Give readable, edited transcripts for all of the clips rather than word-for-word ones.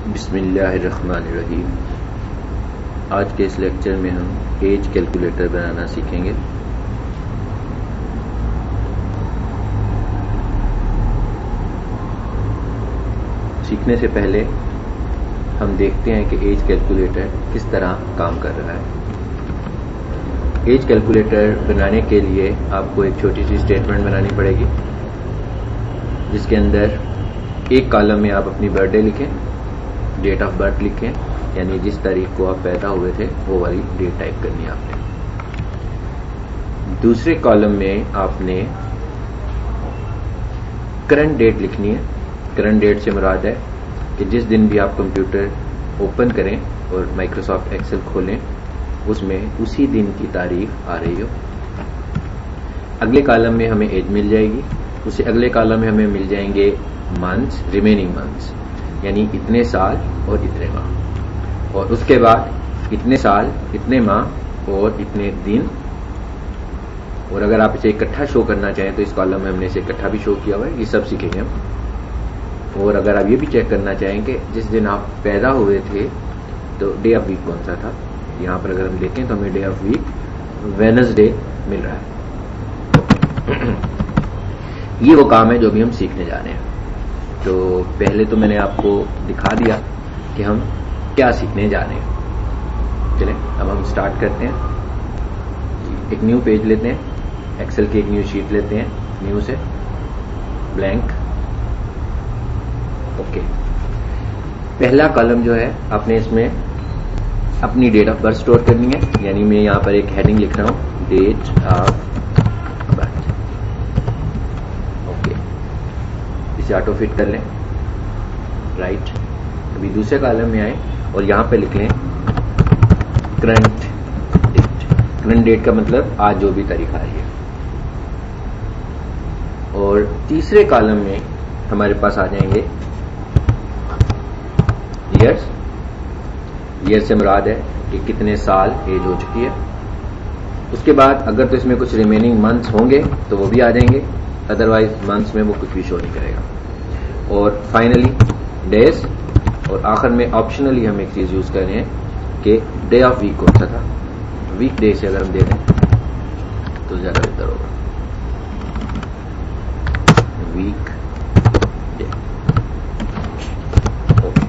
बिस्मिल्लाहिर्रहमानिर्रहीम। आज के इस लेक्चर में हम एज कैलकुलेटर बनाना सीखेंगे। सीखने से पहले हम देखते हैं कि एज कैलकुलेटर किस तरह काम कर रहा है। एज कैलकुलेटर बनाने के लिए आपको एक छोटी सी स्टेटमेंट बनानी पड़ेगी, जिसके अंदर एक कॉलम में आप अपनी बर्थडे लिखें, डेट ऑफ बर्थ लिखें, यानी जिस तारीख को आप पैदा हुए थे वो वाली डेट टाइप करनी है आपने। दूसरे कॉलम में आपने करंट डेट लिखनी है। करंट डेट से मुराद है कि जिस दिन भी आप कंप्यूटर ओपन करें और माइक्रोसॉफ्ट एक्सेल खोलें, उसमें उसी दिन की तारीख आ रही हो। अगले कॉलम में हमें एज मिल जाएगी, उससे अगले कॉलम में हमें मिल जाएंगे मंथ्स, रिमेनिंग मंथ्स, यानी इतने साल और इतने माह, और उसके बाद इतने साल, इतने माह और इतने दिन। और अगर आप इसे इकट्ठा शो करना चाहें तो इस कॉलम में हमने इसे इकट्ठा भी शो किया हुआ है, ये सब सीखेंगे हम। और अगर आप ये भी चेक करना चाहें कि जिस दिन आप पैदा हुए थे तो डे ऑफ वीक कौन सा था, यहाँ पर अगर हम देखें तो हमें डे ऑफ वीक वेडनेसडे मिल रहा है। ये वो काम है जो भी हम सीखने जा रहे हैं। तो पहले तो मैंने आपको दिखा दिया कि हम क्या सीखने जा रहे हैं। चलें अब हम स्टार्ट करते हैं। एक न्यू पेज लेते हैं, एक्सेल की एक न्यू शीट लेते हैं, न्यू से ब्लैंक। ओके, पहला कॉलम जो है आपने इसमें अपनी डेट ऑफ बर्थ स्टोर करनी है, यानी मैं यहां पर एक हेडिंग लिख रहा हूं, डेट ऑफ बर्थ। ओके, इसे ऑटो फिट कर लें, राइट। अभी दूसरे कॉलम में आए और यहां पे लिख लें करंट डेट। करंट डेट का मतलब आज जो भी तारीख आ रही है। और तीसरे कॉलम में हमारे पास आ जाएंगे ईयर्स। ईयर से मुराद है कि कितने साल एज हो चुकी है। उसके बाद अगर तो इसमें कुछ रिमेनिंग मंथ्स होंगे तो वो भी आ जाएंगे, अदरवाइज मंथ्स में वो कुछ भी शो नहीं करेगा। और फाइनली डेज, और आखिर में ऑप्शनली हम एक चीज यूज कर रहे हैं कि डे ऑफ वीक कौन सा था। वीक डे से अगर हम दे दें तो ज्यादा बेहतर होगा। Week day. ओके,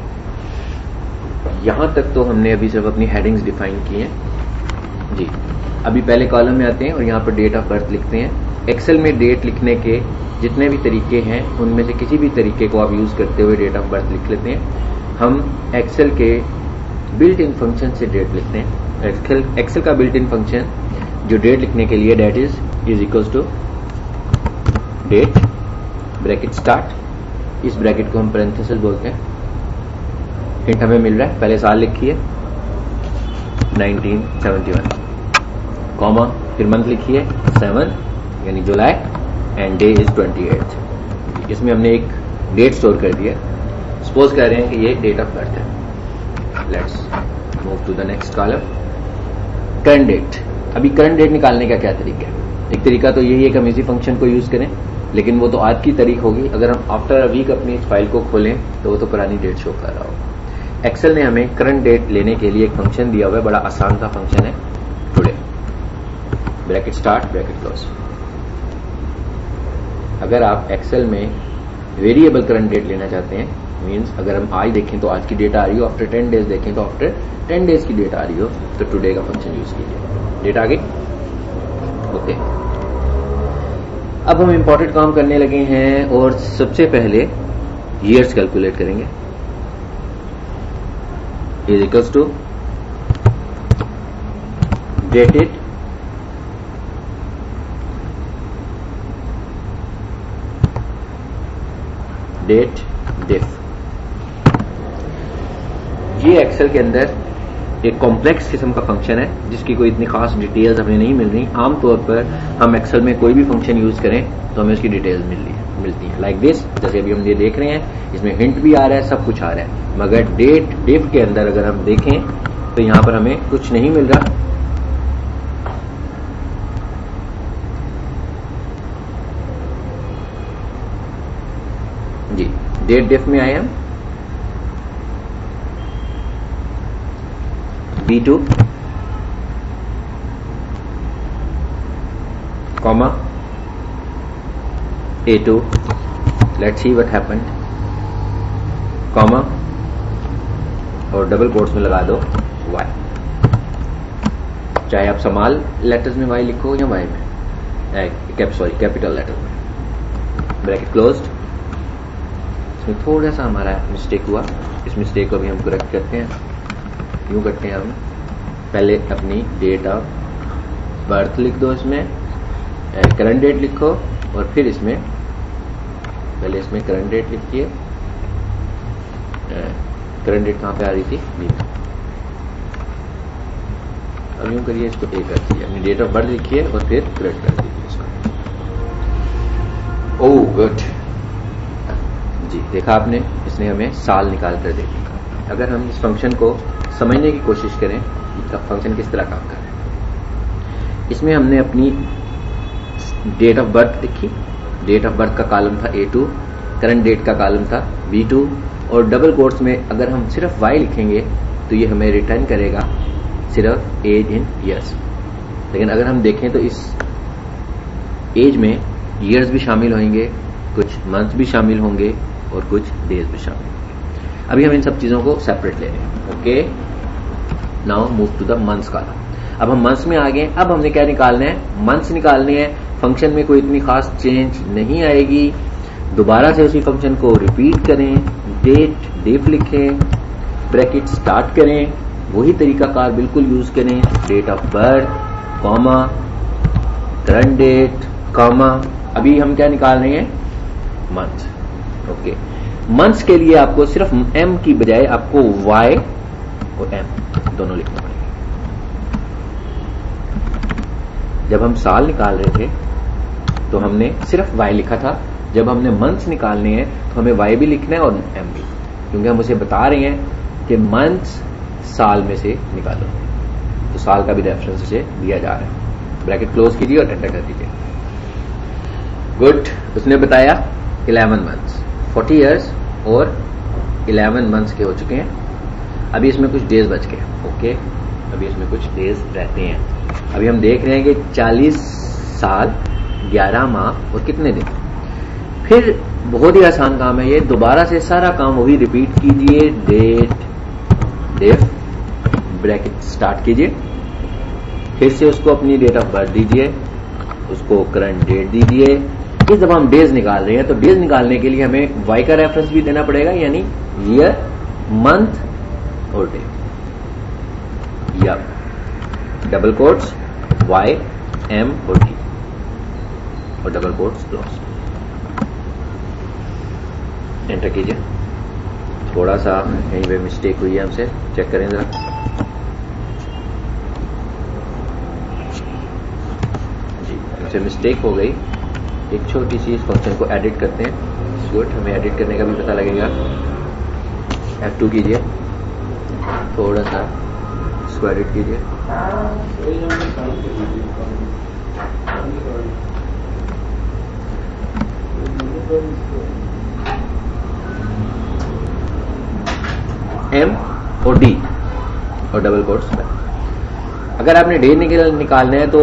यहां तक तो हमने अभी सिर्फ अपनी हेडिंग्स डिफाइन की हैं जी। अभी पहले कॉलम में आते हैं और यहां पर डेट ऑफ बर्थ लिखते हैं। एक्सेल में डेट लिखने के जितने भी तरीके हैं उनमें से किसी भी तरीके को आप यूज करते हुए डेट ऑफ बर्थ लिख लेते हैं। हम एक्सेल के बिल्ट इन फंक्शन से डेट लिखते हैं। एक्सेल का बिल्ट इन फंक्शन जो डेट लिखने के लिए date is equals to date bracket start. इस ब्रैकेट को हम पैरेंथेसिस बोलते हैं। हिंट हमें मिल रहा है, पहले साल लिखिए 1971, कॉमा, फिर मंथ लिखिए 7 यानी जुलाई, एंड डे इज 28। इसमें हमने एक डेट स्टोर कर दिया। सपोज कर रहे हैं कि ये डेट ऑफ बर्थ है। Let's move to the next column, current date. अभी करंट डेट निकालने का क्या तरीका है? एक तरीका तो यही है कि हम इसी फंक्शन को यूज करें, लेकिन वो तो आज की तारीख होगी। अगर हम आफ्टर अ वीक अपनी इस फाइल को खोलें तो वो तो पुरानी डेट शो कर रहा होगा। एक्सेल ने हमें करंट डेट लेने के लिए एक फंक्शन दिया हुआ है, बड़ा आसान सा फंक्शन है, today bracket start bracket close. अगर आप एक्सेल में वेरिएबल करंट डेट लेना चाहते हैं, मींस अगर हम आज देखें तो आज की डेट आ रही हो, आफ्टर 10 डेज देखें तो आफ्टर 10 डेज की डेट आ रही हो, तो टुडे का फंक्शन यूज कीजिए। डेट आ गई। ओके, अब हम इंपॉर्टेंट काम करने लगे हैं और सबसे पहले ईयर्स कैलकुलेट करेंगे। Is equals to dated date diff. ये एक्सेल के अंदर एक कॉम्प्लेक्स किस्म का फंक्शन है जिसकी कोई इतनी खास डिटेल्स हमें नहीं मिल रही। आमतौर पर हम एक्सेल में कोई भी फंक्शन यूज करें तो हमें उसकी डिटेल्स मिलती है, लाइक दिस। जैसे अभी हम ये देख रहे हैं, इसमें हिंट भी आ रहा है, सब कुछ आ रहा है, मगर डेट डिफ के अंदर अगर हम देखें तो यहां पर हमें कुछ नहीं मिल रहा। जी, डेट डिफ में आए हम, B2 comma A2, let's see what happened, comma और डबल कोट्स में लगा दो y। चाहे आप स्मॉल लेटर्स में y लिखो या y में कैपिटल लेटर में, ब्रैकेट क्लोज्ड। इसमें थोड़ा सा हमारा मिस्टेक हुआ, इस मिस्टेक को भी हम करेक्ट करते हैं। यूं करते हैं हम, पहले अपनी डेट ऑफ बर्थ लिख दो, इसमें करंट डेट लिखो और फिर इसमें पहले इसमें करंट डेट लिखिए। करंट डेट कहां पे आ रही थी, बी। अब यूं करिए, इसको ए कर दिए, अपनी डेट ऑफ बर्थ लिखिए और फिर करंट कर दीजिए इसको। ओह गुड जी, देखा आपने, इसने हमें साल निकाल कर दे दिया। अगर हम इस फंक्शन को समझने की कोशिश करें कि फंक्शन किस तरह काम कर रहा है, इसमें हमने अपनी डेट ऑफ बर्थ लिखी, डेट ऑफ बर्थ का कॉलम था A2, करंट डेट का कॉलम था B2 और डबल कोट्स में अगर हम सिर्फ y लिखेंगे तो ये हमें रिटर्न करेगा सिर्फ एज इन ईयर्स। लेकिन अगर हम देखें तो इस एज में ईयर्स भी शामिल होंगे, कुछ मंथ्स भी शामिल होंगे और कुछ डेज भी शामिल होंगे। अभी हम इन सब चीजों को सेपरेट ले रहे हैं। Okay, now move to the months column. अब हम मंथ्स में आ गए। अब हमने क्या निकालना है, मंथ्स निकालने हैं। फंक्शन में कोई इतनी खास चेंज नहीं आएगी, दोबारा से उसी फंक्शन को रिपीट करें, डेट डिफ लिखें, ब्रैकेट स्टार्ट करें, वही तरीकाकार बिल्कुल यूज करें, date of birth comma current date comma. अभी हम क्या निकाल रहे हैं, मंथ। ओके, मंथ्स के लिए आपको सिर्फ m की बजाय आपको y और m दोनों लिखना पड़ेगा। जब हम साल निकाल रहे थे तो हमने सिर्फ y लिखा था, जब हमने मंथ्स निकालने हैं तो हमें y भी लिखना है और m भी, क्योंकि हम उसे बता रहे हैं कि मंथ्स साल में से निकालो, तो साल का भी रेफरेंस उसे दिया जा रहा है। ब्रैकेट क्लोज कीजिए और एंटर कर दीजिए। गुड, उसने बताया 11 मंथ्स, 40 इयर्स और 11 मंथ्स के हो चुके हैं। अभी इसमें कुछ डेज बच गए। ओके, अभी इसमें कुछ डेज रहते हैं। अभी हम देख रहे हैं कि 40 साल 11 माह और कितने दिन। फिर बहुत ही आसान काम है ये, दोबारा से सारा काम वही रिपीट कीजिए, डेट डिफ ब्रैकेट स्टार्ट कीजिए, फिर से उसको अपनी डेट ऑफ बर्थ दीजिए, उसको करंट डेट दीजिए। फिर जब हम डेज निकाल रहे हैं तो डेज निकालने के लिए हमें y का रेफरेंस भी देना पड़ेगा, यानी ईयर, मंथ और डे, या डबल कोट्स y m और d और डबल कोट्स क्लोज। एंटर कीजिए। थोड़ा सा कहीं पे मिस्टेक हुई है, हमसे चेक करें जरा। जी, हमसे मिस्टेक हो गई। एक छोटी सी इस फंक्शन को एडिट करते हैं। गुड, हमें एडिट करने का भी पता लगेगा। F2 कीजिए, थोड़ा सा इसको एडिट कीजिए। M और D और डबल कोट्स में। अगर आपने डे निकालना है तो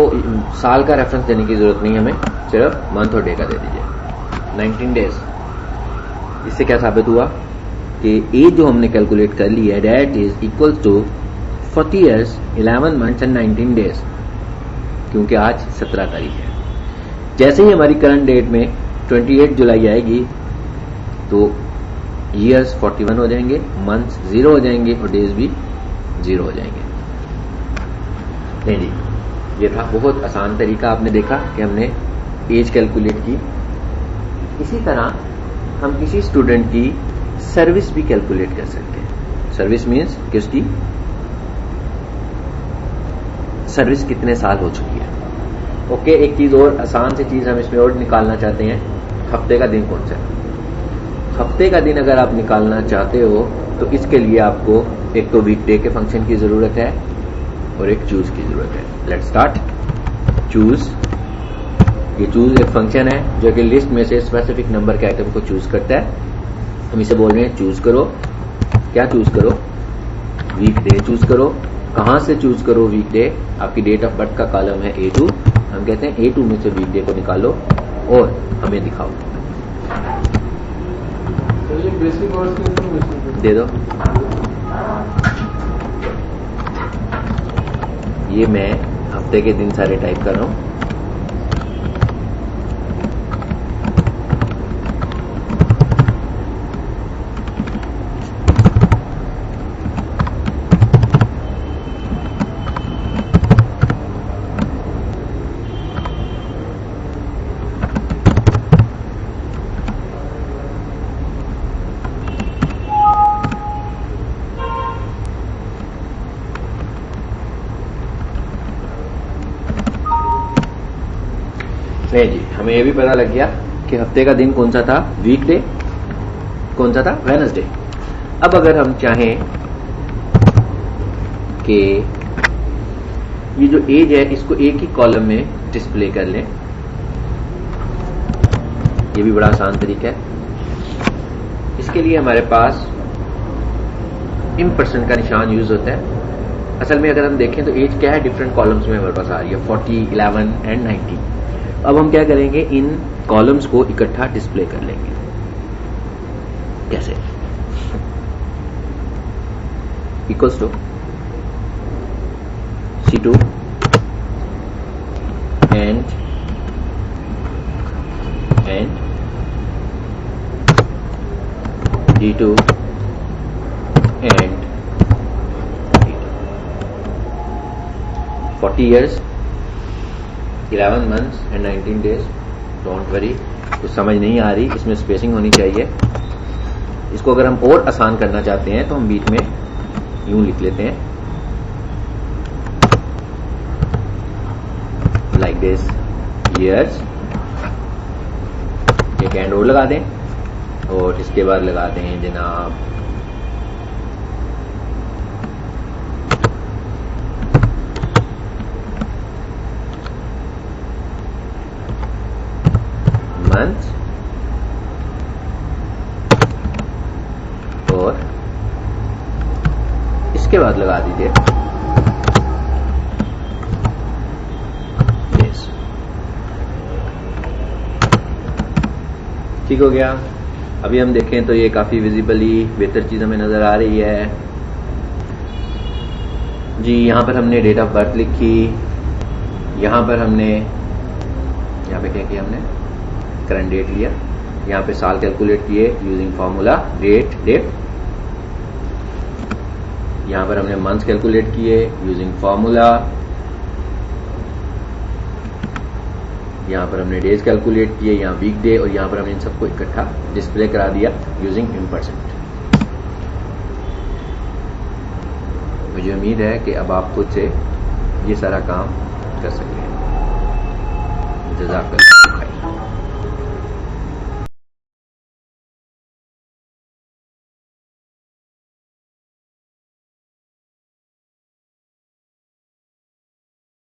साल का रेफरेंस देने की जरूरत नहीं, हमें सिर्फ मंथ और डे का दे दीजिए। 19 डेज। इससे क्या साबित हुआ कि एज जो हमने कैलकुलेट कर ली है, that is equal to 40 years 11 months and 19 days, क्योंकि आज 17 तारीख है। जैसे ही हमारी करंट डेट में 28 जुलाई आएगी तो ईयर्स 41 हो जाएंगे, मंथ्स 0 हो जाएंगे और डेज भी 0 हो जाएंगे। नहीं जी, ये था बहुत आसान तरीका। आपने देखा कि हमने एज कैलकुलेट की। इसी तरह हम किसी स्टूडेंट की सर्विस भी कैलकुलेट कर सकते हैं। सर्विस मीन्स कि उसकी सर्विस कितने साल हो चुकी है। ओके, एक चीज और आसान सी चीज हम इसमें और निकालना चाहते हैं, हफ्ते का दिन कौन सा है। हफ्ते का दिन अगर आप निकालना चाहते हो तो इसके लिए आपको एक तो वीकडे के फंक्शन की जरूरत है और एक चूज की जरूरत है। Let's start. चूज, ये चूज एक फंक्शन है जो कि लिस्ट में से स्पेसिफिक नंबर के आइटम को चूज करता है। हम इसे बोल रहे हैं चूज करो। क्या चूज करो, वीकडे चूज करो, कहां से चूज करो वीकडे? आपकी डेट ऑफ बर्थ का कॉलम है A2, हम कहते हैं A2 में से वीकडे को निकालो और हमें दिखाओ। दे दो। ये मैं हफ्ते के दिन सारे टाइप कर रहा हूं। नहीं जी, हमें यह भी पता लग गया कि हफ्ते का दिन कौन सा था, वीकडे कौन सा था, वेडनेसडे। अब अगर हम चाहें कि ये जो एज है इसको एक ही कॉलम में डिस्प्ले कर लें, ये भी बड़ा आसान तरीका है। इसके लिए हमारे पास % का निशान यूज होता है। असल में अगर हम देखें तो एज क्या है, डिफरेंट कॉलम्स में हमारे पास आ रही है, 40, 11 एंड 90। अब हम क्या करेंगे, इन कॉलम्स को इकट्ठा डिस्प्ले कर लेंगे। कैसे? Equals to C2 and D2 and D2। 40 years, 11 months and 19 days। Don't worry, कुछ समझ नहीं आ रही, इसमें स्पेसिंग होनी चाहिए। इसको अगर हम और आसान करना चाहते हैं तो हम बीच में यूं लिख लेते हैं, लाइक दिस, years। एक एंड और लगा दें और इसके बाद लगाते हैं जनाब मंथ और इसके बाद लगा दीजिए डेज। ठीक हो गया। अभी हम देखें तो ये काफी विजिबली बेहतर चीज हमें नजर आ रही है जी। यहां पर हमने डेट ऑफ बर्थ लिखी, यहां पर हमने यहां पे क्या किया, हमने करंट डेट लिया, यहां पे साल कैलकुलेट किए यूजिंग फॉर्मूला डेट डेट। यहां पर हमने मंथ्स कैलकुलेट किए यूजिंग फॉर्मूला, यहां पर हमने डेज कैलकुलेट किए, यहां वीक डे, और यहां पर हमने इन सबको इकट्ठा डिस्प्ले करा दिया यूजिंग %। मुझे उम्मीद है कि अब आप खुद से ये सारा काम कर सकते हैं। जज़ाकल्लाह।